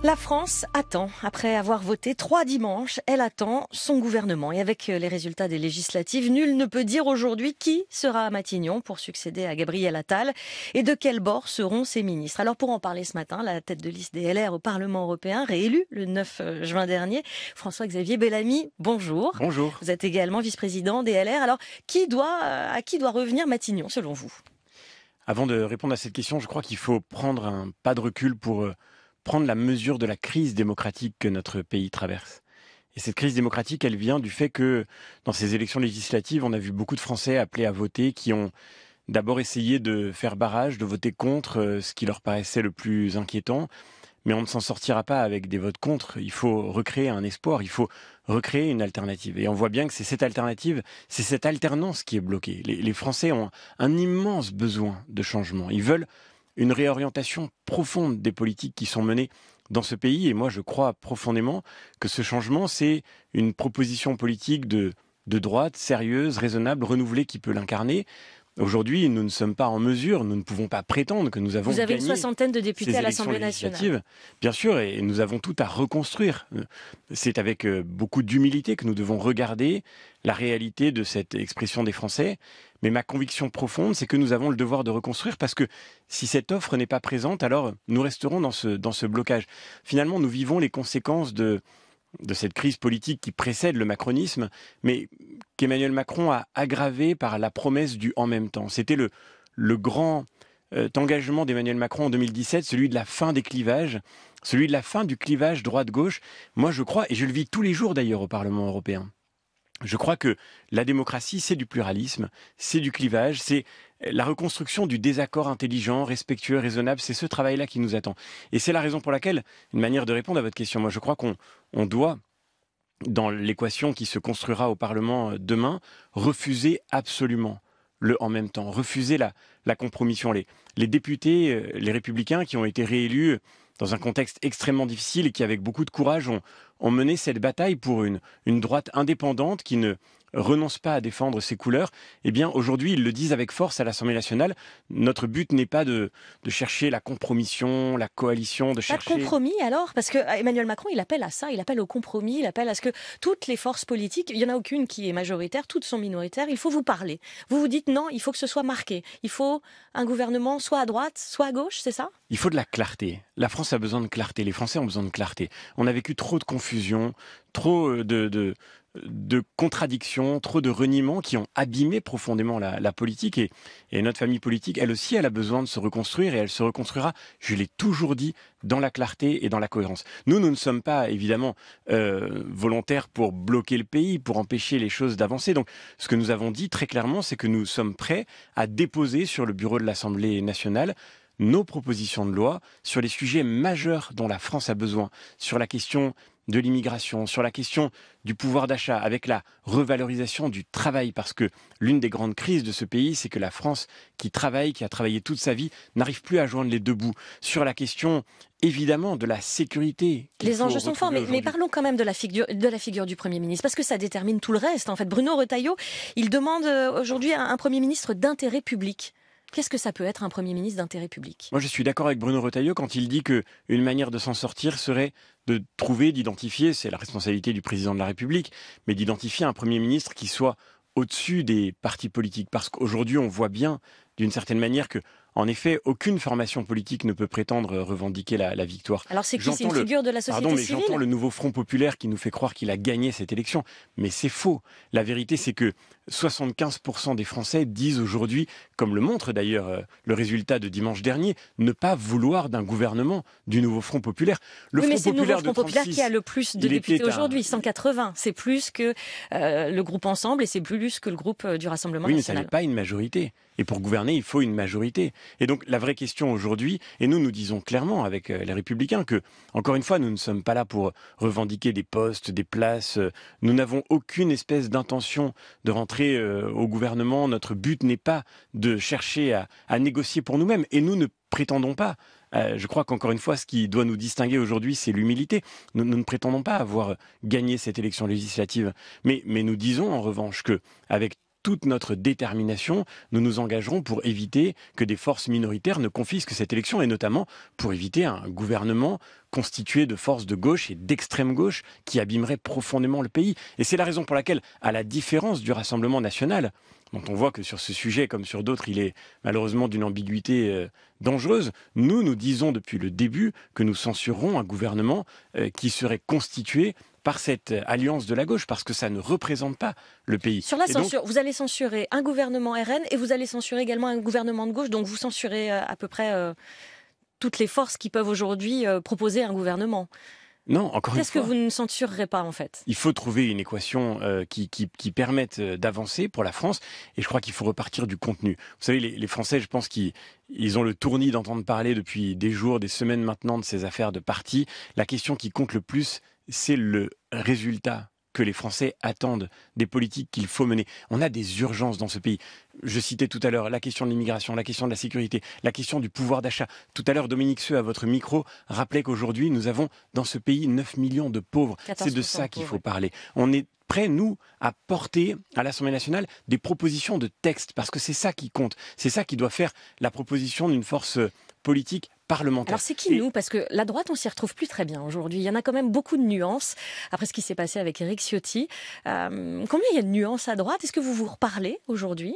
La France attend. Après avoir voté 3 dimanches, elle attend son gouvernement. Et avec les résultats des législatives, nul ne peut dire aujourd'hui qui sera à Matignon pour succéder à Gabriel Attal et de quel bord seront ses ministres. Alors pour en parler ce matin, la tête de liste des LR au Parlement européen, réélu le 9 juin dernier, François-Xavier Bellamy, bonjour. Bonjour. Vous êtes également vice-président des LR. Alors à qui doit revenir Matignon selon vous ? Avant de répondre à cette question, je crois qu'il faut prendre un pas de recul pour prendre la mesure de la crise démocratique que notre pays traverse. Et cette crise démocratique, elle vient du fait que dans ces élections législatives, on a vu beaucoup de Français appelés à voter qui ont d'abord essayé de faire barrage, de voter contre ce qui leur paraissait le plus inquiétant. Mais on ne s'en sortira pas avec des votes contre. Il faut recréer un espoir, il faut recréer une alternative. Et on voit bien que c'est cette alternative, c'est cette alternance qui est bloquée. Les Français ont un immense besoin de changement. Ils veulent une réorientation profonde des politiques qui sont menées dans ce pays. Et moi, je crois profondément que ce changement, c'est une proposition politique de droite, sérieuse, raisonnable, renouvelée, qui peut l'incarner. Aujourd'hui, nous ne sommes pas en mesure, nous ne pouvons pas prétendre que nous avons gagné. Vous avez une soixantaine de députés ces à l'Assemblée nationale. Bien sûr, et nous avons tout à reconstruire. C'est avec beaucoup d'humilité que nous devons regarder la réalité de cette expression des Français. Mais ma conviction profonde, c'est que nous avons le devoir de reconstruire parce que si cette offre n'est pas présente, alors nous resterons dans ce blocage. Finalement, nous vivons les conséquences de cette crise politique qui précède le macronisme, mais qu'Emmanuel Macron a aggravé par la promesse du « en même temps ». C'était le grand engagement d'Emmanuel Macron en 2017, celui de la fin des clivages, celui de la fin du clivage droite-gauche. Moi, je crois, et je le vis tous les jours d'ailleurs au Parlement européen, je crois que la démocratie, c'est du pluralisme, c'est du clivage, c'est la reconstruction du désaccord intelligent, respectueux, raisonnable. C'est ce travail-là qui nous attend. Et c'est la raison pour laquelle, une manière de répondre à votre question, moi je crois qu'on doit, dans l'équation qui se construira au Parlement demain, refuser absolument le « en même temps », refuser la compromission. Les députés, les républicains qui ont été réélus dans un contexte extrêmement difficile et qui, avec beaucoup de courage, ont mené cette bataille pour une droite indépendante qui ne renonce pas à défendre ses couleurs, eh bien aujourd'hui ils le disent avec force à l'Assemblée nationale. Notre but n'est pas de chercher la compromission, la coalition, de chercher... Pas de compromis alors? Parce que Emmanuel Macron, il appelle à ça, il appelle au compromis, il appelle à ce que toutes les forces politiques, il n'y en a aucune qui est majoritaire, toutes sont minoritaires, il faut vous parler. Vous vous dites non, il faut que ce soit marqué. Il faut un gouvernement soit à droite, soit à gauche, c'est ça? Il faut de la clarté. La France a besoin de clarté, les Français ont besoin de clarté. On a vécu trop de confusion, trop de contradictions, trop de reniements qui ont abîmé profondément la politique. Et notre famille politique, elle aussi, elle a besoin de se reconstruire et elle se reconstruira, je l'ai toujours dit, dans la clarté et dans la cohérence. Nous ne sommes pas, évidemment, volontaires pour bloquer le pays, pour empêcher les choses d'avancer. Donc, ce que nous avons dit très clairement, c'est que nous sommes prêts à déposer sur le bureau de l'Assemblée nationale nos propositions de loi sur les sujets majeurs dont la France a besoin, sur la question de l'immigration, sur la question du pouvoir d'achat, avec la revalorisation du travail, parce que l'une des grandes crises de ce pays, c'est que la France qui travaille, qui a travaillé toute sa vie, n'arrive plus à joindre les deux bouts. Sur la question, évidemment, de la sécurité. Les enjeux sont forts, mais parlons quand même de la figure du Premier ministre, parce que ça détermine tout le reste. En fait, Bruno Retailleau, il demande aujourd'hui à un Premier ministre d'intérêt public. Qu'est-ce que ça peut être un Premier ministre d'intérêt public? Moi, je suis d'accord avec Bruno Retailleau quand il dit qu'une manière de s'en sortir serait de trouver, d'identifier, c'est la responsabilité du président de la République, mais d'identifier un Premier ministre qui soit au-dessus des partis politiques. Parce qu'aujourd'hui, on voit bien, d'une certaine manière, que, en effet, aucune formation politique ne peut prétendre revendiquer la victoire. Alors c'est qui? C'est une figure de la société civile? J'entends le nouveau Front populaire qui nous fait croire qu'il a gagné cette élection, mais c'est faux. La vérité, c'est que 75% des Français disent aujourd'hui, comme le montre d'ailleurs le résultat de dimanche dernier, ne pas vouloir d'un gouvernement du nouveau Front populaire. Mais c'est le nouveau Front populaire qui a le plus de députés aujourd'hui, 180. C'est plus que le groupe Ensemble et c'est plus que le groupe du Rassemblement national. Oui, mais ça n'est pas une majorité. Et pour gouverner, il faut une majorité. Et donc la vraie question aujourd'hui, et nous disons clairement avec les Républicains que, encore une fois, nous ne sommes pas là pour revendiquer des postes, des places. Nous n'avons aucune espèce d'intention de rentrer au gouvernement. Notre but n'est pas de chercher à négocier pour nous-mêmes. Et nous ne prétendons pas. Je crois qu'encore une fois, ce qui doit nous distinguer aujourd'hui, c'est l'humilité. Nous ne prétendons pas avoir gagné cette élection législative. Mais nous disons en revanche que, avec toute notre détermination, nous nous engagerons pour éviter que des forces minoritaires ne confisquent cette élection, et notamment pour éviter un gouvernement constitué de forces de gauche et d'extrême gauche qui abîmerait profondément le pays. Et c'est la raison pour laquelle, à la différence du Rassemblement national, dont on voit que sur ce sujet, comme sur d'autres, il est malheureusement d'une ambiguïté dangereuse, nous disons depuis le début que nous censurerons un gouvernement qui serait constitué par cette alliance de la gauche, parce que ça ne représente pas le pays. Sur la censure, vous allez censurer un gouvernement RN et vous allez censurer également un gouvernement de gauche, donc vous censurez à peu près toutes les forces qui peuvent aujourd'hui proposer un gouvernement. Non, encore une fois. Qu'est-ce que vous ne censurerez pas, en fait? Il faut trouver une équation qui permette d'avancer pour la France, et je crois qu'il faut repartir du contenu. Vous savez, les Français, je pense qu'ils ont le tournis d'entendre parler depuis des jours, des semaines maintenant de ces affaires de parti. La question qui compte le plus, c'est le résultat que les Français attendent des politiques qu'il faut mener. On a des urgences dans ce pays. Je citais tout à l'heure la question de l'immigration, la question de la sécurité, la question du pouvoir d'achat. Tout à l'heure, Dominique Seux, à votre micro, rappelait qu'aujourd'hui, nous avons dans ce pays 9 millions de pauvres. C'est de ça qu'il faut parler. On est prêts, nous, à porter à l'Assemblée nationale des propositions de texte, parce que c'est ça qui compte. C'est ça qui doit faire la proposition d'une force politique parlementaire. Alors c'est qui nous? Parce que la droite, on s'y retrouve plus très bien aujourd'hui. Il y en a quand même beaucoup de nuances, après ce qui s'est passé avec Éric Ciotti. Combien il y a de nuances à droite? Est-ce que vous vous reparlez aujourd'hui?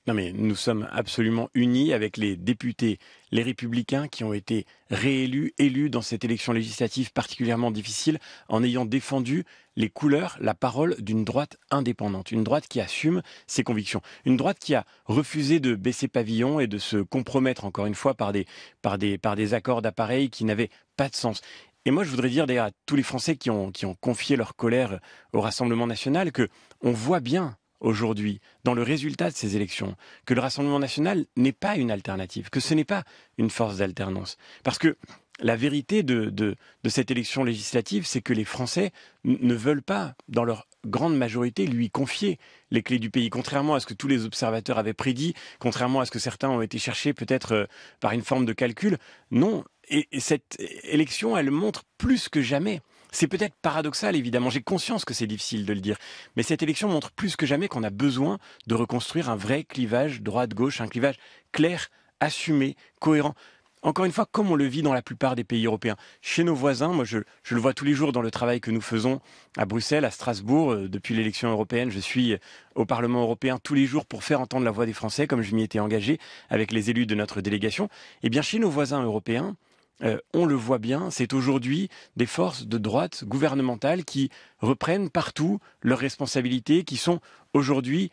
Non mais nous sommes absolument unis avec les députés, les Républicains qui ont été élus dans cette élection législative particulièrement difficile, en ayant défendu les couleurs, la parole d'une droite indépendante, une droite qui assume ses convictions, une droite qui a refusé de baisser pavillon et de se compromettre encore une fois par des accords d'appareil qui n'avaient pas de sens. Et moi, je voudrais dire d'ailleurs à tous les Français qui ont confié leur colère au Rassemblement national que on voit bien aujourd'hui, dans le résultat de ces élections, que le Rassemblement national n'est pas une alternative, que ce n'est pas une force d'alternance. Parce que la vérité de cette élection législative, c'est que les Français ne veulent pas, dans leur grande majorité, lui confier les clés du pays, contrairement à ce que tous les observateurs avaient prédit, contrairement à ce que certains ont été cherchés peut-être par une forme de calcul. Non, et cette élection, elle montre plus que jamais. C'est peut-être paradoxal, évidemment, j'ai conscience que c'est difficile de le dire, mais cette élection montre plus que jamais qu'on a besoin de reconstruire un vrai clivage droite-gauche, un clivage clair, assumé, cohérent. Encore une fois, comme on le vit dans la plupart des pays européens. Chez nos voisins, moi je le vois tous les jours dans le travail que nous faisons à Bruxelles, à Strasbourg. Depuis l'élection européenne, je suis au Parlement européen tous les jours pour faire entendre la voix des Français, comme je m'y étais engagé avec les élus de notre délégation. Eh bien, chez nos voisins européens, on le voit bien, c'est aujourd'hui des forces de droite gouvernementales qui reprennent partout leurs responsabilités, qui sont aujourd'hui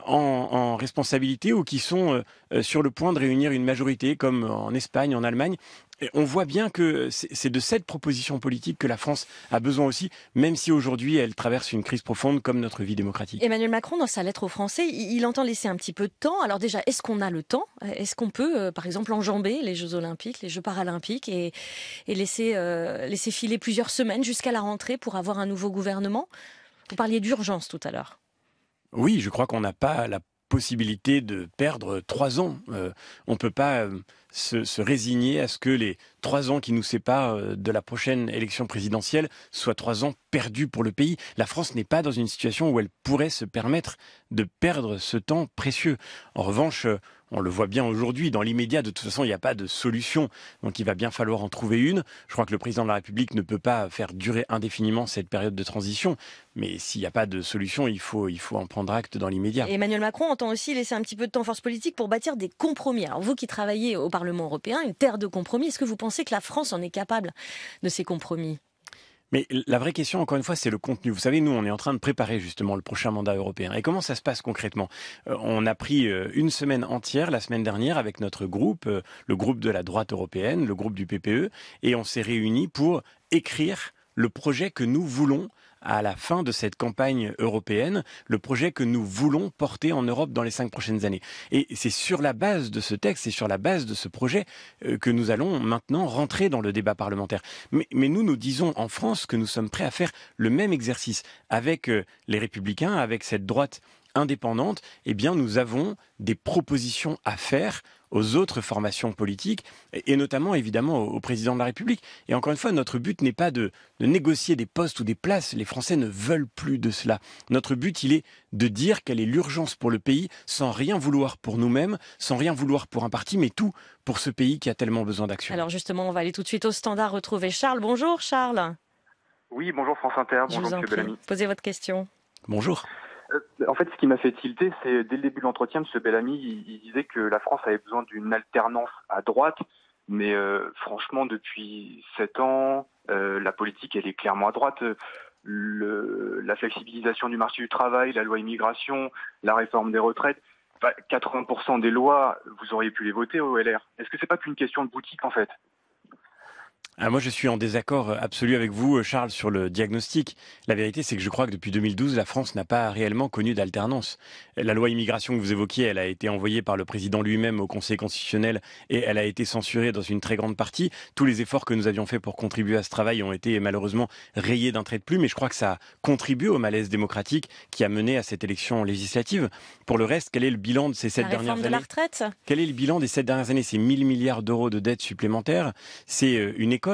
en responsabilité ou qui sont sur le point de réunir une majorité, comme en Espagne, en Allemagne. Et on voit bien que c'est de cette proposition politique que la France a besoin aussi, même si aujourd'hui elle traverse une crise profonde comme notre vie démocratique. Emmanuel Macron, dans sa lettre aux Français, il entend laisser un petit peu de temps. Alors déjà, est-ce qu'on a le temps? Est-ce qu'on peut, par exemple, enjamber les Jeux Olympiques, les Jeux Paralympiques et laisser filer plusieurs semaines jusqu'à la rentrée pour avoir un nouveau gouvernement? Vous parliez d'urgence tout à l'heure. Oui, je crois qu'on n'a pas la possibilité de perdre 3 ans. On ne peut pas se résigner à ce que les 3 ans qui nous séparent de la prochaine élection présidentielle soient 3 ans perdus pour le pays. La France n'est pas dans une situation où elle pourrait se permettre de perdre ce temps précieux. En revanche, on le voit bien aujourd'hui, dans l'immédiat, de toute façon, il n'y a pas de solution. Donc il va bien falloir en trouver une. Je crois que le président de la République ne peut pas faire durer indéfiniment cette période de transition. Mais s'il n'y a pas de solution, il faut en prendre acte dans l'immédiat. Et Emmanuel Macron entend aussi laisser un petit peu de temps aux forces politiques pour bâtir des compromis. Alors vous qui travaillez au Parlement européen, une terre de compromis, est-ce que vous pensez que la France en est capable de ces compromis? Mais la vraie question, encore une fois, c'est le contenu. Vous savez, nous, on est en train de préparer justement le prochain mandat européen. Et comment ça se passe concrètement? On a pris une semaine entière, la semaine dernière, avec notre groupe, le groupe de la droite européenne, le groupe du PPE, et on s'est réunis pour écrire le projet que nous voulons à la fin de cette campagne européenne, le projet que nous voulons porter en Europe dans les 5 prochaines années. Et c'est sur la base de ce texte, c'est sur la base de ce projet que nous allons maintenant rentrer dans le débat parlementaire. Mais nous disons en France que nous sommes prêts à faire le même exercice avec les Républicains, avec cette droite indépendante. Eh bien, nous avons des propositions à faire aux autres formations politiques, et notamment évidemment au président de la République. Et encore une fois, notre but n'est pas de négocier des postes ou des places. Les Français ne veulent plus de cela. Notre but, il est de dire quelle est l'urgence pour le pays, sans rien vouloir pour nous-mêmes, sans rien vouloir pour un parti, mais tout pour ce pays qui a tellement besoin d'action. Alors justement, on va aller tout de suite au standard retrouver Charles. Bonjour Charles. Oui, bonjour France Inter, bonjour M. Bellamy. Posez votre question. Bonjour. En fait, ce qui m'a fait tilter, c'est dès le début de l'entretien, M. Bellamy, il disait que la France avait besoin d'une alternance à droite, mais franchement, depuis 7 ans, la politique, elle est clairement à droite. La flexibilisation du marché du travail, la loi immigration, la réforme des retraites, 80% des lois, vous auriez pu les voter au LR. Est-ce que c'est pas qu'une question de boutique, en fait ? Moi, je suis en désaccord absolu avec vous, Charles, sur le diagnostic. La vérité, c'est que je crois que depuis 2012, la France n'a pas réellement connu d'alternance. La loi immigration que vous évoquiez, elle a été envoyée par le président lui-même au Conseil constitutionnel et elle a été censurée dans une très grande partie. Tous les efforts que nous avions faits pour contribuer à ce travail ont été malheureusement rayés d'un trait de plume, mais je crois que ça a contribué au malaise démocratique qui a mené à cette élection législative. Pour le reste, quel est le bilan de ces 7 dernières années ? La réforme de la retraite ? Quel est le bilan des 7 dernières années ? C'est 1000 milliards d'euros de dettes supplémentaires. C'est une école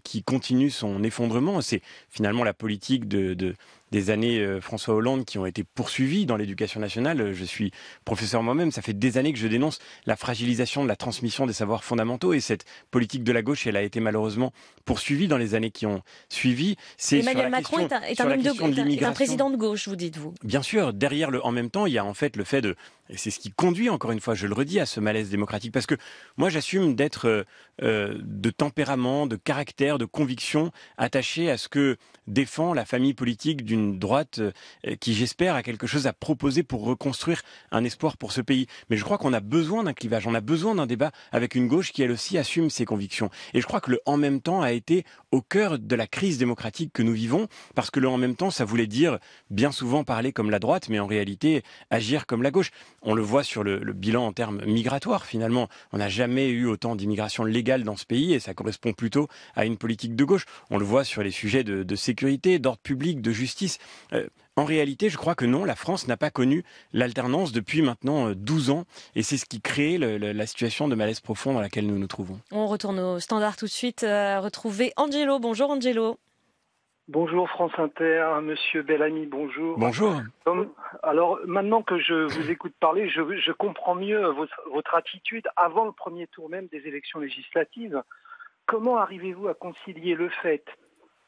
qui continue son effondrement. C'est finalement la politique des années François Hollande qui ont été poursuivies dans l'éducation nationale. Je suis professeur moi-même, ça fait des années que je dénonce la fragilisation de la transmission des savoirs fondamentaux et cette politique de la gauche, elle a été malheureusement poursuivie dans les années qui ont suivi. Emmanuel Macron est un président de gauche, vous dites-vous ? Bien sûr, derrière en même temps, il y a en fait le fait et c'est ce qui conduit, encore une fois, je le redis, à ce malaise démocratique. Parce que moi, j'assume d'être de tempérament, de caractère, de conviction, attaché à ce que défend la famille politique d'une droite qui, j'espère, a quelque chose à proposer pour reconstruire un espoir pour ce pays. Mais je crois qu'on a besoin d'un clivage, on a besoin d'un débat avec une gauche qui, elle aussi, assume ses convictions. Et je crois que le « en même temps » a été au cœur de la crise démocratique que nous vivons, parce que le « en même temps », ça voulait dire bien souvent parler comme la droite, mais en réalité agir comme la gauche. On le voit sur le bilan en termes migratoires, finalement. On n'a jamais eu autant d'immigration légale dans ce pays et ça correspond plutôt à une politique de gauche. On le voit sur les sujets de sécurité, d'ordre public, de justice. En réalité, je crois que non, la France n'a pas connu l'alternance depuis maintenant 12 ans et c'est ce qui crée la situation de malaise profond dans laquelle nous nous trouvons. On retourne au standard tout de suite, retrouver Angelo. Bonjour Angelo. Bonjour France Inter, Monsieur Bellamy, bonjour. Bonjour. Alors maintenant que je vous écoute parler, je comprends mieux votre attitude avant le premier tour même des élections législatives. Comment arrivez-vous à concilier le fait,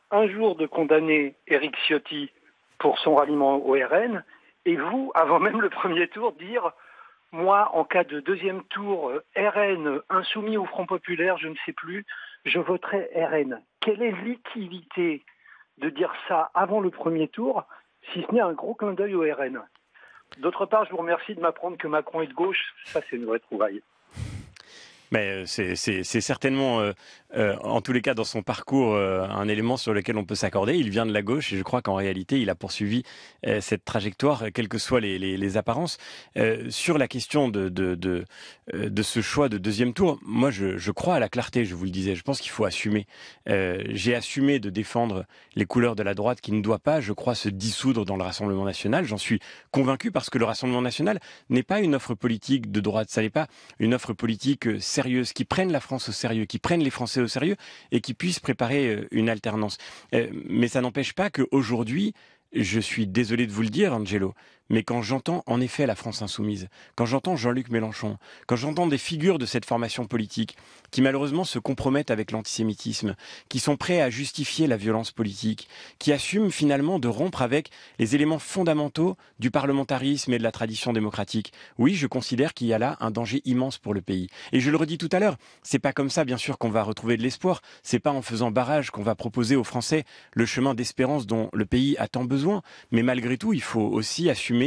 un jour, de condamner Éric Ciotti pour son ralliement au RN, et vous, avant même le premier tour, dire « moi, en cas de deuxième tour, RN, insoumis au Front Populaire, je ne sais plus, je voterai RN ». Quelle est l'utilité de dire ça avant le premier tour, si ce n'est un gros clin d'œil au RN. D'autre part, je vous remercie de m'apprendre que Macron est de gauche. Ça, c'est une vraie trouvaille. Mais c'est certainement, en tous les cas, dans son parcours, un élément sur lequel on peut s'accorder. Il vient de la gauche et je crois qu'en réalité, il a poursuivi cette trajectoire, quelles que soient les apparences. Sur la question de ce choix de deuxième tour, moi, je crois à la clarté, je vous le disais. Je pense qu'il faut assumer. J'ai assumé de défendre les couleurs de la droite qui ne doit pas, je crois, se dissoudre dans le Rassemblement national. J'en suis convaincu parce que le Rassemblement national n'est pas une offre politique de droite. Ça n'est pas une offre politique sérieuse, qui prennent la France au sérieux, qui prennent les Français au sérieux et qui puissent préparer une alternance. Mais ça n'empêche pas qu'aujourd'hui, je suis désolé de vous le dire, Angelo, mais quand j'entends en effet la France insoumise, quand j'entends Jean-Luc Mélenchon, quand j'entends des figures de cette formation politique qui malheureusement se compromettent avec l'antisémitisme, qui sont prêts à justifier la violence politique, qui assument finalement de rompre avec les éléments fondamentaux du parlementarisme et de la tradition démocratique, oui, je considère qu'il y a là un danger immense pour le pays. Et je le redis tout à l'heure, c'est pas comme ça bien sûr qu'on va retrouver de l'espoir, c'est pas en faisant barrage qu'on va proposer aux Français le chemin d'espérance dont le pays a tant besoin, mais malgré tout, il faut aussi assumer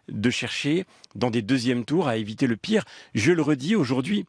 de chercher dans des deuxièmes tours à éviter le pire. Je le redis aujourd'hui,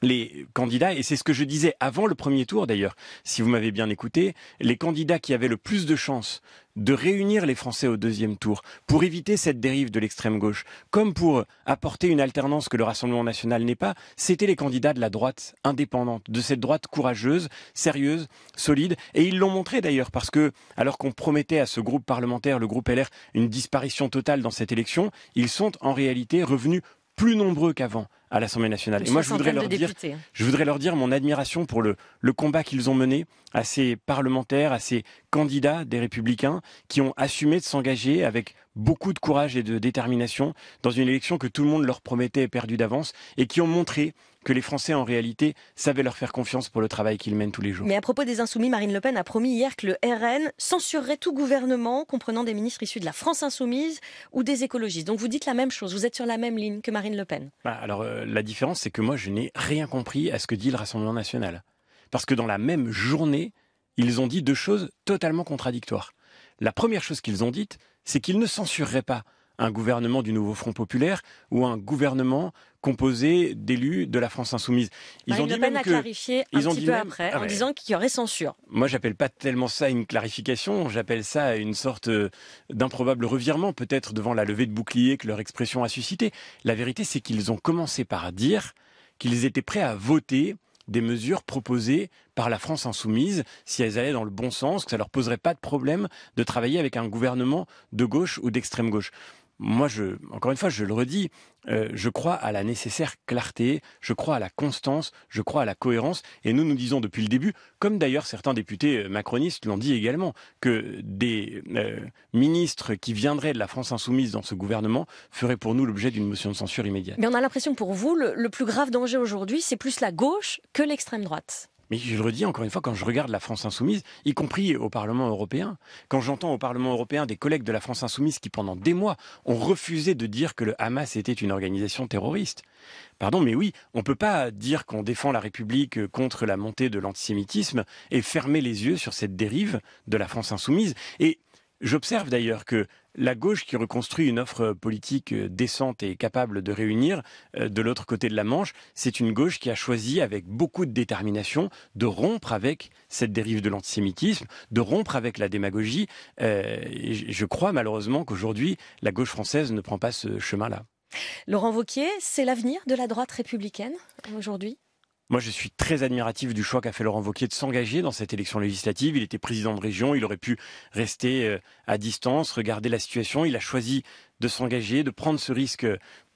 les candidats, et c'est ce que je disais avant le premier tour d'ailleurs, si vous m'avez bien écouté, les candidats qui avaient le plus de chances de réunir les Français au deuxième tour pour éviter cette dérive de l'extrême gauche, comme pour apporter une alternance que le Rassemblement national n'est pas, c'étaient les candidats de la droite indépendante, de cette droite courageuse, sérieuse, solide, et ils l'ont montré d'ailleurs parce que, alors qu'on promettait à ce groupe parlementaire, le groupe LR, une disparition totale dans cette élection, ils sont en réalité revenus plus nombreux qu'avant à l'Assemblée nationale. Une Et moi, soixantaine de députés. je voudrais leur dire mon admiration pour le combat qu'ils ont mené à ces parlementaires, à ces candidats des Républicains qui ont assumé de s'engager avec beaucoup de courage et de détermination dans une élection que tout le monde leur promettait perdue d'avance et qui ont montré que les Français, en réalité, savaient leur faire confiance pour le travail qu'ils mènent tous les jours. Mais à propos des Insoumis, Marine Le Pen a promis hier que le RN censurerait tout gouvernement comprenant des ministres issus de la France Insoumise ou des écologistes. Donc vous dites la même chose, vous êtes sur la même ligne que Marine Le Pen. Alors, la différence, c'est que moi, je n'ai rien compris à ce que dit le Rassemblement national. Parce que dans la même journée, ils ont dit deux choses totalement contradictoires. La première chose qu'ils ont dite, c'est qu'ils ne censureraient pas un gouvernement du Nouveau Front Populaire ou un gouvernement composé d'élus de la France Insoumise. Marine Le Pen a clarifié un petit peu après en disant qu'il y aurait censure. Moi, j'appelle pas tellement ça une clarification, j'appelle ça une sorte d'improbable revirement, peut-être devant la levée de bouclier que leur expression a suscité. La vérité, c'est qu'ils ont commencé par dire qu'ils étaient prêts à voter des mesures proposées par la France Insoumise, si elles allaient dans le bon sens, que ça leur poserait pas de problème de travailler avec un gouvernement de gauche ou d'extrême gauche. Moi, encore une fois, je le redis, je crois à la nécessaire clarté, je crois à la constance, je crois à la cohérence. Et nous disons depuis le début, comme d'ailleurs certains députés macronistes l'ont dit également, que des ministres qui viendraient de la France Insoumise dans ce gouvernement feraient pour nous l'objet d'une motion de censure immédiate. Mais on a l'impression que pour vous, le plus grave danger aujourd'hui, c'est plus la gauche que l'extrême droite. Mais je le redis encore une fois, quand je regarde la France Insoumise, y compris au Parlement européen, quand j'entends au Parlement européen des collègues de la France Insoumise qui pendant des mois ont refusé de dire que le Hamas était une organisation terroriste. Pardon, mais oui, on ne peut pas dire qu'on défend la République contre la montée de l'antisémitisme et fermer les yeux sur cette dérive de la France Insoumise. Et j'observe d'ailleurs que la gauche qui reconstruit une offre politique décente et capable de réunir de l'autre côté de la Manche, c'est une gauche qui a choisi avec beaucoup de détermination de rompre avec cette dérive de l'antisémitisme, de rompre avec la démagogie. Et je crois malheureusement qu'aujourd'hui, la gauche française ne prend pas ce chemin-là. Laurent Wauquiez, c'est l'avenir de la droite républicaine aujourd'hui ? Moi, je suis très admiratif du choix qu'a fait Laurent Wauquiez de s'engager dans cette élection législative. Il était président de région, il aurait pu rester à distance, regarder la situation. Il a choisi de s'engager, de prendre ce risque.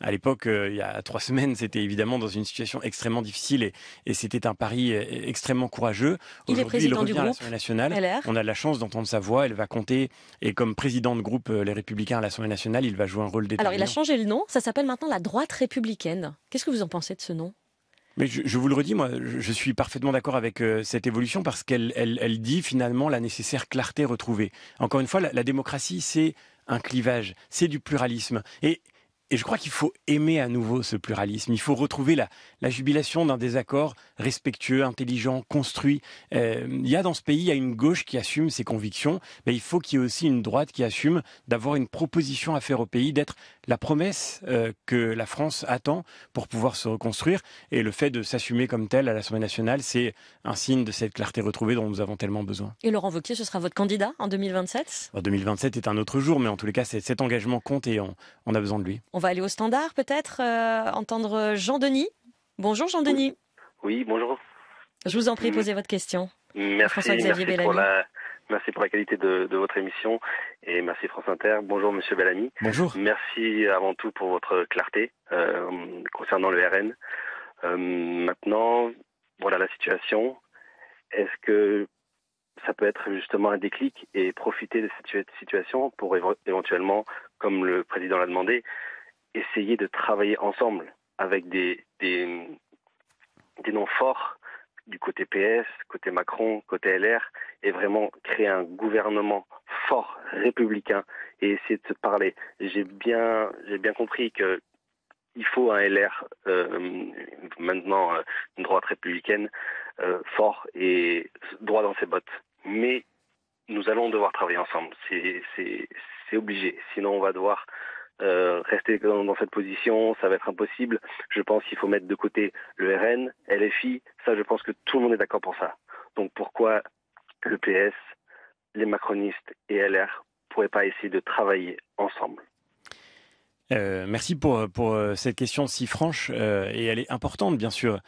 À l'époque, il y a 3 semaines, c'était évidemment dans une situation extrêmement difficile et c'était un pari extrêmement courageux. Il est président il revient du à groupe l'Assemblée nationale. LR. On a de la chance d'entendre sa voix, elle va compter. Et comme président de groupe Les Républicains à l'Assemblée nationale, il va jouer un rôle déterminant. Alors, il a changé le nom, ça s'appelle maintenant la droite républicaine. Qu'est-ce que vous en pensez de ce nom ? Mais je vous le redis, moi, je suis parfaitement d'accord avec cette évolution parce qu'elle dit finalement la nécessaire clarté retrouvée. Encore une fois, la démocratie, c'est un clivage, c'est du pluralisme. Et je crois qu'il faut aimer à nouveau ce pluralisme. Il faut retrouver la jubilation d'un désaccord respectueux, intelligent, construit. Il y a dans ce pays, il y a une gauche qui assume ses convictions, mais il faut qu'il y ait aussi une droite qui assume d'avoir une proposition à faire au pays, d'être la promesse que la France attend pour pouvoir se reconstruire. Et le fait de s'assumer comme tel à l'Assemblée nationale, c'est un signe de cette clarté retrouvée dont nous avons tellement besoin. Et Laurent Wauquiez, ce sera votre candidat en 2027 ? 2027 est un autre jour, mais en tous les cas, cet engagement compte et on a besoin de lui. On va aller au standard peut-être, entendre Jean-Denis. Bonjour Jean-Denis. Oui, bonjour. Je vous en prie, posez votre question. Merci pour la qualité de votre émission et merci France Inter. Bonjour Monsieur Bellamy. Bonjour. Merci avant tout pour votre clarté concernant le RN. Maintenant, voilà la situation. Est-ce que ça peut être justement un déclic et profiter de cette situation pour éventuellement, comme le président l'a demandé, essayer de travailler ensemble avec des noms forts du côté PS, côté Macron, côté LR, et vraiment créer un gouvernement fort, républicain, et essayer de se parler. J'ai bien compris que il faut un LR, maintenant une droite républicaine, fort et droit dans ses bottes. Mais nous allons devoir travailler ensemble, c'est obligé, sinon on va devoir rester dans cette position, ça va être impossible. Je pense qu'il faut mettre de côté le RN, LFI, ça je pense que tout le monde est d'accord pour ça. Donc pourquoi le PS, les macronistes et LR ne pourraient pas essayer de travailler ensemble ? Merci pour cette question si franche et elle est importante bien sûr.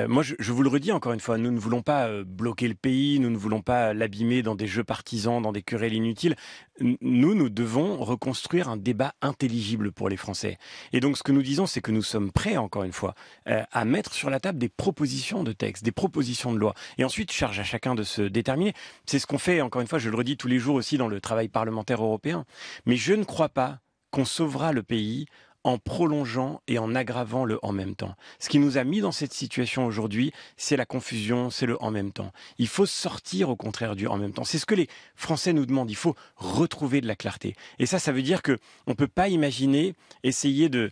Moi, je vous le redis encore une fois, nous ne voulons pas bloquer le pays, nous ne voulons pas l'abîmer dans des jeux partisans, dans des querelles inutiles. Nous devons reconstruire un débat intelligible pour les Français. Et donc, ce que nous disons, c'est que nous sommes prêts, encore une fois, à mettre sur la table des propositions de textes, des propositions de loi. Et ensuite, charge à chacun de se déterminer. C'est ce qu'on fait, encore une fois, je le redis tous les jours aussi dans le travail parlementaire européen. Mais je ne crois pas qu'on sauvera le pays en prolongeant et en aggravant le en même temps. Ce qui nous a mis dans cette situation aujourd'hui, c'est la confusion, c'est le en même temps. Il faut sortir au contraire du en même temps. C'est ce que les Français nous demandent. Il faut retrouver de la clarté. Et ça veut dire que on peut pas imaginer essayer de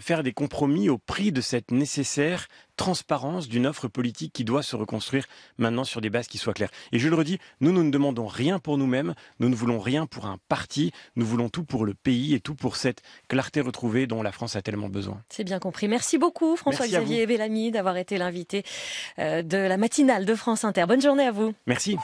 faire des compromis au prix de cette nécessaire transparence d'une offre politique qui doit se reconstruire maintenant sur des bases qui soient claires. Et je le redis, nous ne demandons rien pour nous-mêmes, nous ne voulons rien pour un parti, nous voulons tout pour le pays et tout pour cette clarté retrouvée dont la France a tellement besoin. C'est bien compris. Merci beaucoup François-Xavier Bellamy d'avoir été l'invité de la matinale de France Inter. Bonne journée à vous. Merci.